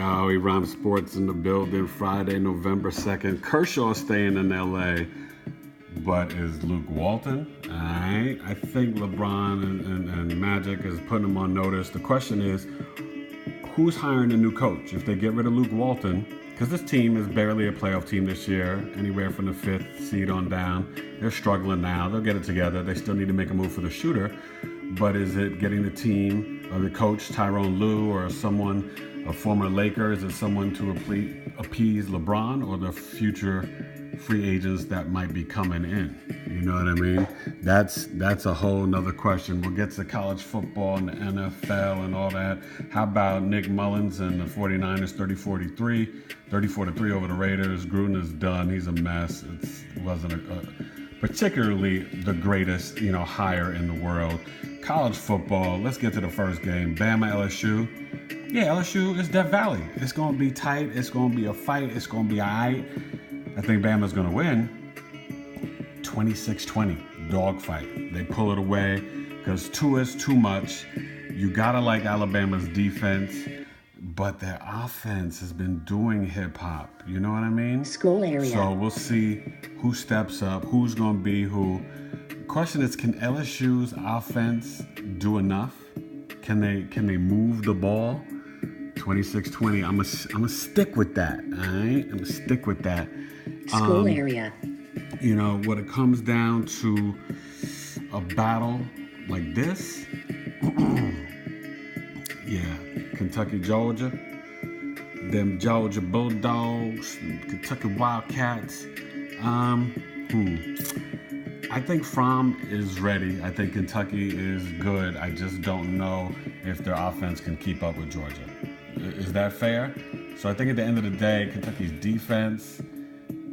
Yo, we rhyme sports in the building. Friday, November 2nd. Kershaw staying in LA. But is Luke Walton? Alright. I think LeBron and Magic is putting him on notice. The question is, who's hiring a new coach? If they get rid of Luke Walton, because this team is barely a playoff team this year, anywhere from the 5th seed on down. They're struggling now. They'll get it together. They still need to make a move for the shooter. But is it getting the team or the coach, Tyronn Lue, or someone, a former Laker? Is it someone to appease LeBron or the future free agents that might be coming in? You know what I mean? That's a whole nother question. We'll get to college football and the NFL and all that. How about Nick Mullins and the 49ers 34-3 over the Raiders? Gruden is done. He's a mess. It wasn't particularly the greatest, hire in the world. College football, let's get to the first game. Bama, LSU. Yeah, LSU is Death Valley. It's going to be tight. It's going to be a fight. It's going to be all right. I think Bama's going to win 26-20, dogfight. They pull it away because two is too much. You got to like Alabama's defense, but their offense has been doing hip-hop. You know what I mean? School area. So we'll see who steps up, who's going to be who. Question is, can LSU's offense do enough? Can they move the ball? 26-20. I'm gonna stick with that. All right, I'm gonna stick with that. School area. When it comes down to a battle like this, yeah, Kentucky, Georgia, them Georgia Bulldogs, Kentucky Wildcats. I think Fromm is ready. I think Kentucky is good. I just don't know if their offense can keep up with Georgia. Is that fair? So I think at the end of the day, Kentucky's defense,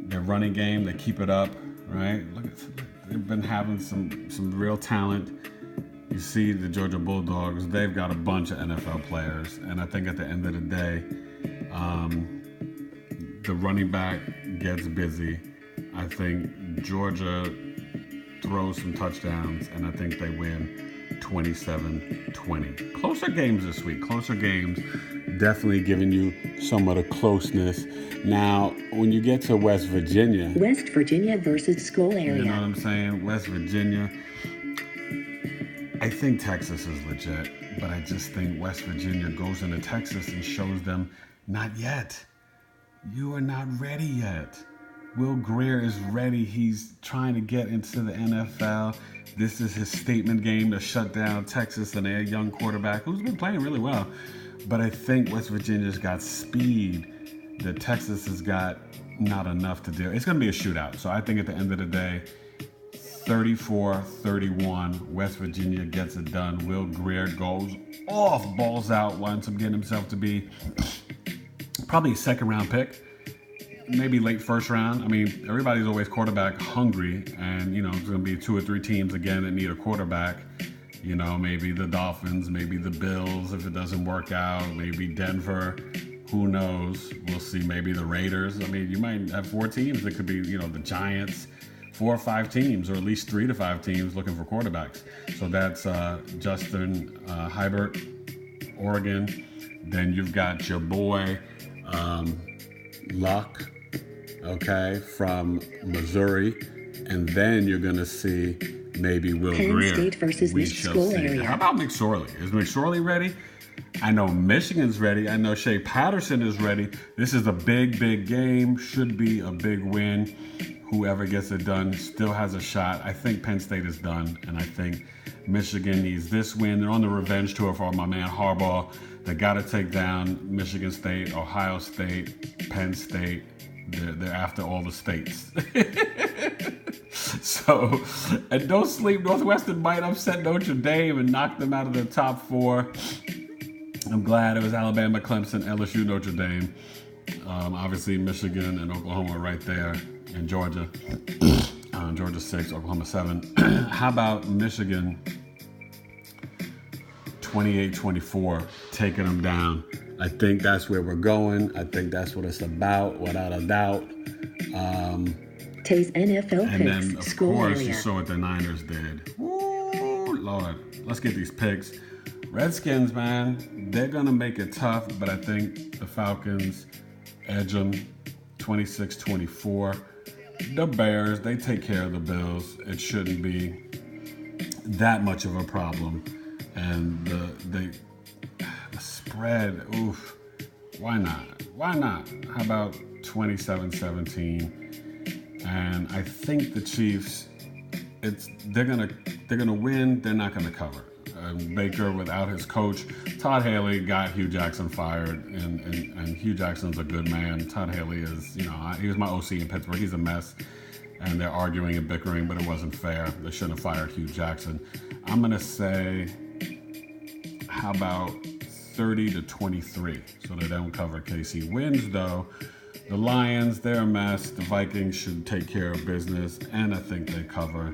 their running game, they keep it up, right? They've been having some real talent. You see the Georgia Bulldogs, they've got a bunch of NFL players. And I think at the end of the day, the running back gets busy. I think Georgia throws some touchdowns, and I think they win 27-20. Closer games this week. Closer games. Definitely giving you some of the closeness. Now, when you get to West Virginia versus school area. You know what I'm saying? West Virginia. I think Texas is legit, but I just think West Virginia goes into Texas and shows them, not yet. You are not ready yet. Will Grier is ready. He's trying to get into the NFL. This is his statement game to shut down Texas and their young quarterback who's been playing really well. But I think West Virginia's got speed that Texas has got not enough to do. It's going to be a shootout. So I think at the end of the day, 34-31, West Virginia gets it done. Will Grier goes off, balls out, winds up getting himself to be probably a second-round pick. Maybe late first round. I mean, everybody's always quarterback hungry, and there's going to be 2 or 3 teams again that need a quarterback. Maybe the Dolphins, maybe the Bills if it doesn't work out, maybe Denver. Who knows? We'll see. Maybe the Raiders. I mean, you might have 4 teams. It could be, the Giants, 4 or 5 teams, or at least 3 to 5 teams looking for quarterbacks. So that's Justin Herbert, Oregon. Then you've got your boy Luck, okay, from Missouri, and then you're going to see maybe Will Grier. Penn State versus this school area. How about McSorley? Is McSorley ready? I know Michigan's ready. I know Shea Patterson is ready. This is a big, big game. Should be a big win. Whoever gets it done still has a shot. I think Penn State is done, and I think Michigan needs this win. They're on the revenge tour for my man Harbaugh. They got to take down Michigan State, Ohio State, Penn State. They're after all the states. So, and don't sleep. Northwestern might upset Notre Dame and knock them out of the top 4. I'm glad it was Alabama, Clemson, LSU, Notre Dame. Obviously, Michigan and Oklahoma right there, and Georgia. Georgia 6, Oklahoma 7. How about Michigan 28-24, taking them down? I think that's where we're going. I think that's what it's about, without a doubt. Tay's NFL and picks. then, of school course, area. you saw what the Niners did. Ooh, Lord. Let's get these picks. Redskins, man, they're going to make it tough, but I think the Falcons edge them 26-24. The Bears, they take care of the Bills. It shouldn't be that much of a problem. And the spread, oof, why not? Why not? How about 27-17? And I think the Chiefs, they're gonna win. They're not gonna cover. Baker, without his coach, Todd Haley got Hugh Jackson fired, and Hugh Jackson's a good man. Todd Haley is, he was my OC in Pittsburgh. He's a mess, and they're arguing and bickering, but it wasn't fair. They shouldn't have fired Hugh Jackson. I'm gonna say, how about 30-23, so they don't cover. KC wins though. The Lions, they're a mess. The Vikings should take care of business, and I think they cover.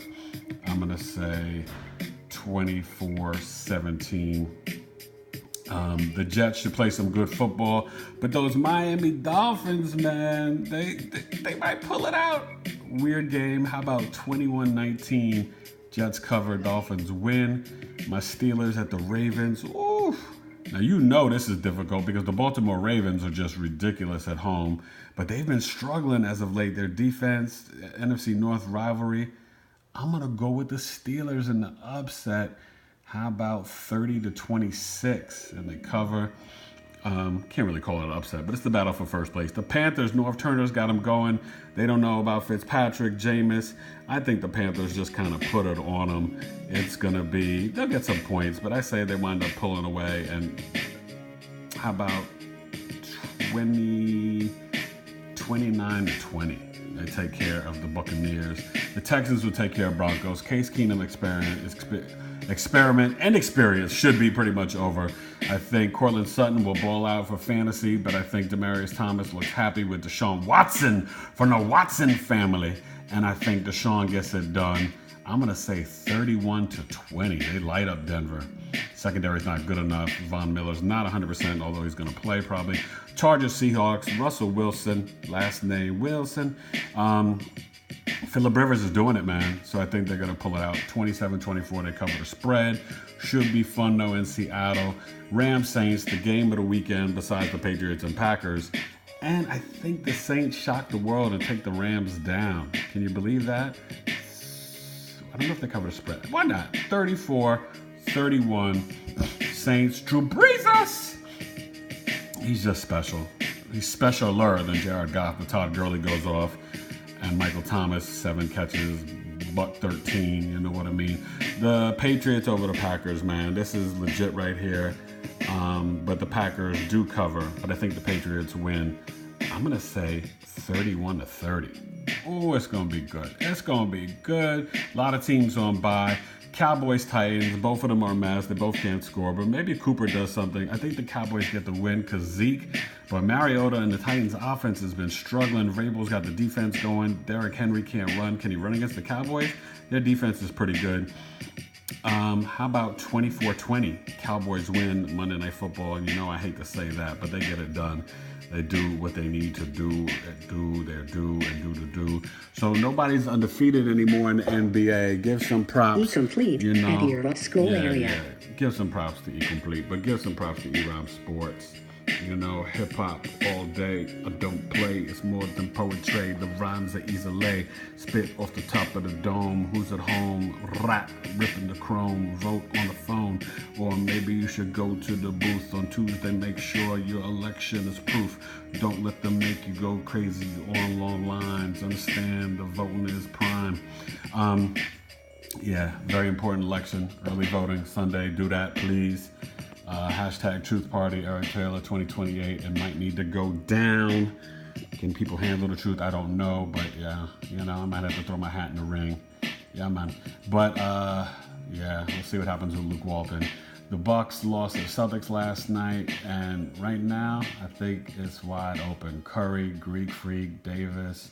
I'm gonna say 24-17. The Jets should play some good football, but those Miami Dolphins, man, they might pull it out. Weird game. How about 21-19? Jets cover, Dolphins win. My Steelers at the Ravens. Oof. Now, this is difficult because the Baltimore Ravens are just ridiculous at home, but they've been struggling as of late. Their defense, NFC North rivalry. I'm going to go with the Steelers in the upset. How about 30-26? And they cover. Can't really call it an upset, but it's the battle for first place. The Panthers, North Turner's got them going. They don't know about Fitzpatrick, Jameis. I think the Panthers just kind of put it on them. It's going to be, they'll get some points, but I say they wind up pulling away. And how about 29-20? They take care of the Buccaneers. The Texans will take care of Broncos. Case Keenum experiment and experience should be pretty much over. I think Cortland Sutton will ball out for fantasy, but I think Demaryius Thomas looks happy with Deshaun Watson from the Watson family, and I think Deshaun gets it done. I'm going to say 31-20. They light up Denver. Secondary's not good enough. Von Miller's not 100%, although he's going to play probably. Chargers, Seahawks, Russell Wilson, last name Wilson. Phillip Rivers is doing it, man. So I think they're going to pull it out. 27-24, they cover the spread. Should be fun, though, in Seattle. Rams, Saints, the game of the weekend besides the Patriots and Packers. And I think the Saints shock the world and take the Rams down. Can you believe that? I don't know if they cover the spread. Why not? 34-31. Saints. Drew Brees. He's just special. He's specialer than Jared Goff, but Todd Gurley goes off. And Michael Thomas, 7 catches, buck 13, you know what I mean? The Patriots over the Packers, man. This is legit right here. But the Packers do cover, but I think the Patriots win. I'm going to say 31-30. Oh, it's going to be good. It's going to be good. A lot of teams on bye. Cowboys, Titans, both of them are a mess. They both can't score, but maybe Cooper does something. I think the Cowboys get the win because Zeke, but Mariota and the Titans' offense has been struggling. Vrabel's got the defense going. Derrick Henry can't run. Can he run against the Cowboys? Their defense is pretty good. How about 24-20? Cowboys win Monday Night Football, and I hate to say that, but they get it done. They do what they need to do, do. So nobody's undefeated anymore in the NBA. Give some props. E-complete at your school area. Yeah. Give some props to E-complete, but give some props to E-Rob Sports. Hip hop all day. I don't play. It's more than poetry. The rhymes are easily spit off the top of the dome. Who's at home? Rap, ripping the chrome. Vote on the phone, or maybe you should go to the booth on Tuesday. Make sure your election is proof. Don't let them make you go crazy on long lines. Understand the voting is prime. Very important election. Early voting Sunday. Do that, please. Hashtag Truth Party, Eric Taylor 2028. It might need to go down. Can people handle the truth? I don't know, but I might have to throw my hat in the ring. Yeah, man. But we'll see what happens with Luke Walton. The Bucks lost to the Celtics last night, and right now I think it's wide open. Curry, Greek Freak, Davis,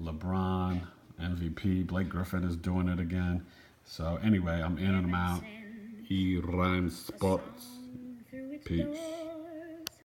LeBron, MVP. Blake Griffin is doing it again. So anyway, I'm in and I'm out. E-Rhyme Sports. Peace.